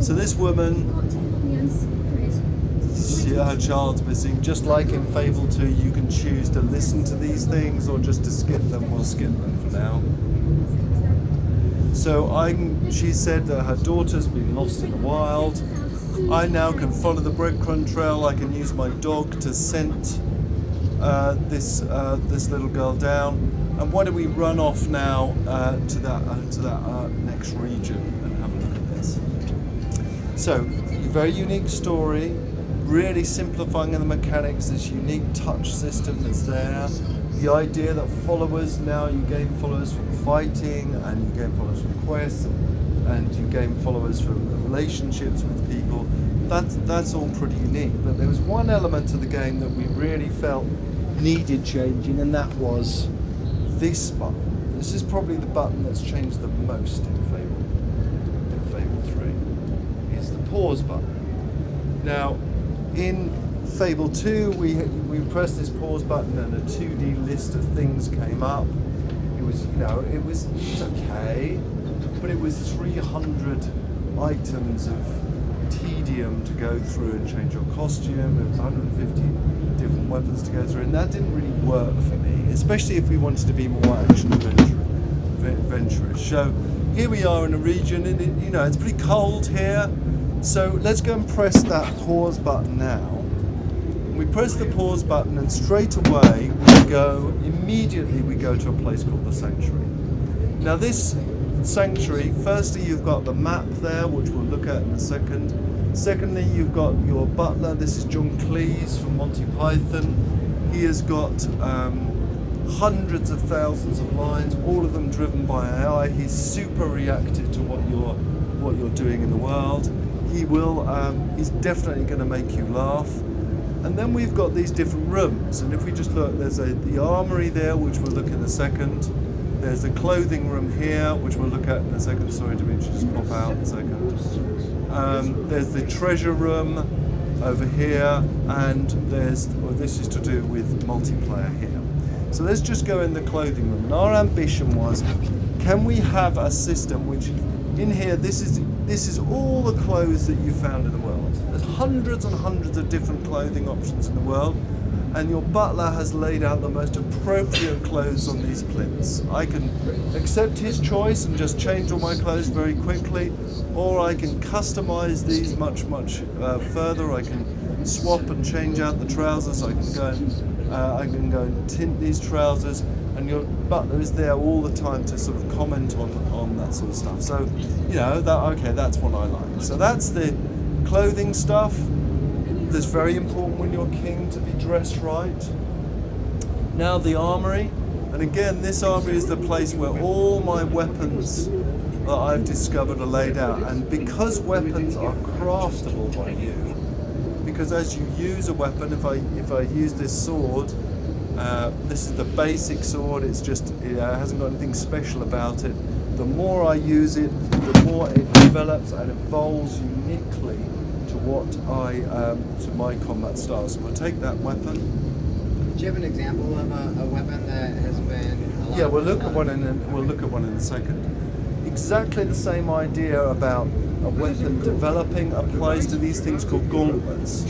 So this woman, her child's missing. Just like in Fable 2, you can choose to listen to these things or just to skip them. We'll skip them for now. So she said that her daughter's been lost in the wild. I now can follow the breadcrumb trail. I can use my dog to scent this little girl down. And why don't we run off now to that next region and have a look at this. So, very unique story, really simplifying the mechanics, this unique touch system that's there. The idea that followers, now you gain followers from fighting, and you gain followers from quests, and you gain followers from relationships with people. That's all pretty unique. But there was one element of the game that we really felt needed changing, and that was this button. This is probably the button that's changed the most in Fable 3. It's the pause button. Now, in Fable 2, we pressed this pause button and a 2D list of things came up. It was, it was okay, but it was 300 items of tedium to go through and change your costume. There was 150 different weapons to go through, and that didn't really work for me, especially if we wanted to be more action adventurous. So here we are in a region, and it's pretty cold here. So let's go and press that pause button now. We press the pause button, and straight away immediately we go to a place called the Sanctuary. Now this Sanctuary, firstly you've got the map there, which we'll look at in a second. Secondly, you've got your butler. This is John Cleese from Monty Python. He has got hundreds of thousands of lines, all of them driven by AI. He's super reactive to what you're doing in the world. He's definitely going to make you laugh. And then we've got these different rooms, and if we just look, there's the armory there, which we'll look in a second. There's the clothing room here, which we'll look at in a second. Sorry, Dimitri, just pop out in a second. There's the treasure room over here, and this is to do with multiplayer here. So let's just go in the clothing room. And our ambition was, can we have a system which, in here, this is all the clothes that you found in the world. There's hundreds and hundreds of different clothing options in the world, and your butler has laid out the most appropriate clothes on these plinths. I can accept his choice and just change all my clothes very quickly, or I can customize these much further. I can swap and change out the trousers. I can go and tint these trousers, and your butler is there all the time to sort of comment on that sort of stuff. So, that's what I like. So that's the clothing stuff. That's very important when you're king to be dressed right. Now the armory, and again this armory is the place where all my weapons that I've discovered are laid out, and because weapons are craftable by you, because as you use a weapon, if I use this sword, this is the basic sword, it hasn't got anything special about it. The more I use it, the more it develops and evolves uniquely to my combat style. So we'll take that weapon. Do you have an example of a weapon that has been? Yeah, we'll look at one in a second. Exactly the same idea about a weapon developing applies to these things called gauntlets.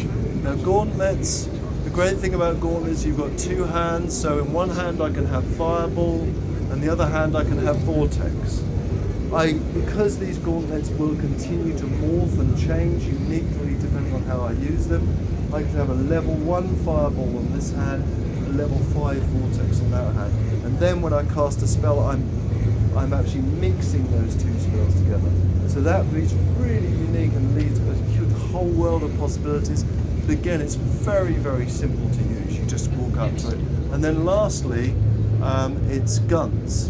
Now gauntlets, the great thing about gauntlets, you've got two hands. So in one hand I can have fireball, and the other hand I can have vortex. Because these gauntlets will continue to morph and change uniquely depending on how I use them, I can have a level 1 fireball on this hand, a level 5 vortex on that hand. And then when I cast a spell, I'm actually mixing those two spells together. So that is really unique and leads to a whole world of possibilities. But again, it's very, very simple to use. You just walk up to it. And then lastly, it's guns.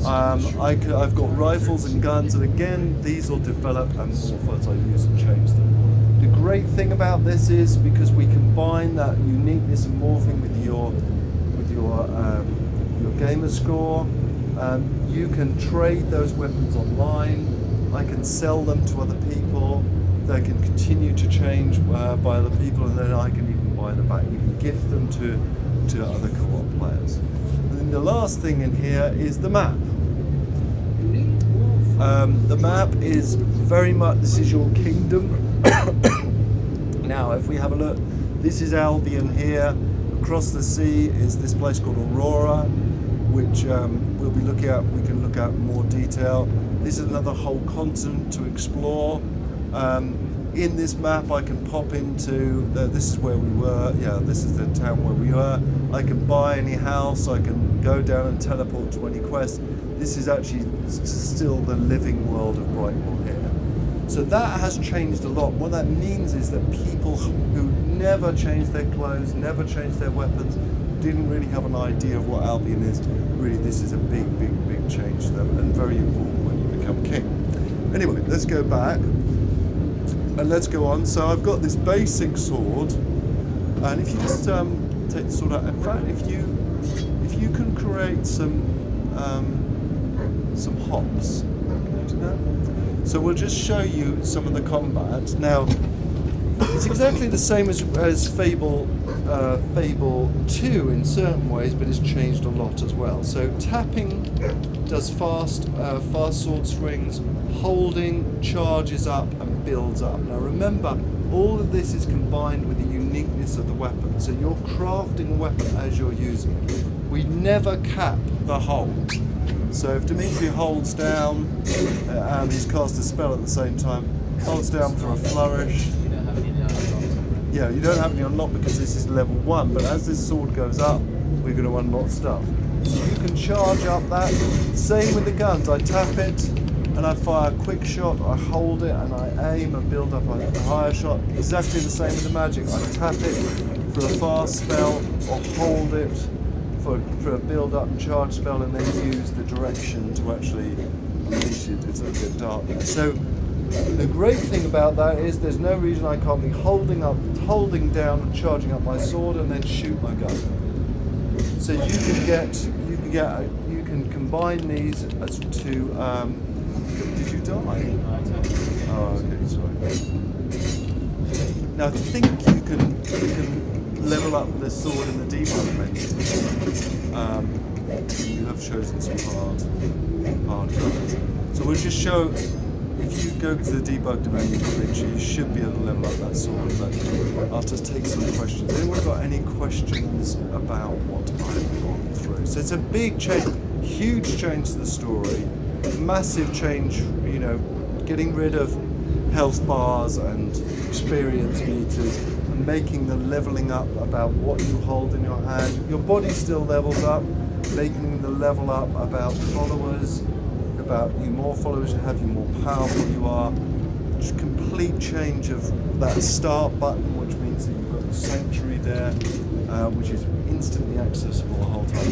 I've got rifles and guns, and again, these will develop and morph as I use and change them. The great thing about this is because we combine that uniqueness and morphing with your gamer score, you can trade those weapons online. I can sell them to other people. They can continue to change by other people, and then I can even buy them back. You can gift them to other co-op players. And then the last thing in here is the map. The map is very much, this is your kingdom. Now, if we have a look, this is Albion here. Across the sea is this place called Aurora, which we'll be looking at. We can look at in more detail. This is another whole continent to explore. In this map, I can pop into, this is where we were, yeah, this is the town where we were. I can buy any house, I can go down and teleport to any quest. This is actually still the living world of Brightwell here. So that has changed a lot. What that means is that people who never changed their clothes, never changed their weapons, didn't really have an idea of what Albion is. Really, this is a big, big, big change to them, and very important when you become king. Anyway, let's go back. And let's go on. So I've got this basic sword, and if you just take the sword out, in fact, if you can create some hops, can you do that? So we'll just show you some of the combat. Now, it's exactly the same as Fable 2 in certain ways, but it's changed a lot as well. So tapping does fast sword swings, holding charges up and builds up. Now remember, all of this is combined with the uniqueness of the weapon. So you're crafting a weapon as you're using it. We never cap the hold. So if Dimitri holds down, and he's cast a spell at the same time, holds down for a flourish. Yeah, you don't have any unlock because this is level 1, but as this sword goes up, we're going to unlock stuff. So you can charge up that. Same with the guns. I tap it and I fire a quick shot, I hold it and I aim and build up a higher shot. Exactly the same with the magic. I tap it for a fast spell or hold it for a build up and charge spell, and then use the direction to actually unleash it. It's a bit dark there. So the great thing about that is there's no reason I can't be holding down and charging up my sword and then shoot my gun. So you can combine these as to. Did you die? Oh, okay, sorry. Now I think you can level up the sword in the debug menu. You have chosen some hard guns. So we'll just show. If you go to the debug menu, you should be able to level up that sword. But I'll just take some questions. Anyone got any questions about what I've gone through? So it's a big change, huge change to the story, massive change. You know, getting rid of health bars and experience meters, and making the leveling up about what you hold in your hand. Your body still levels up, making the level up about followers. About you more followers you have, you more powerful you are. Just complete change of that start button, which means that you've got the sanctuary there, which is instantly accessible the whole time.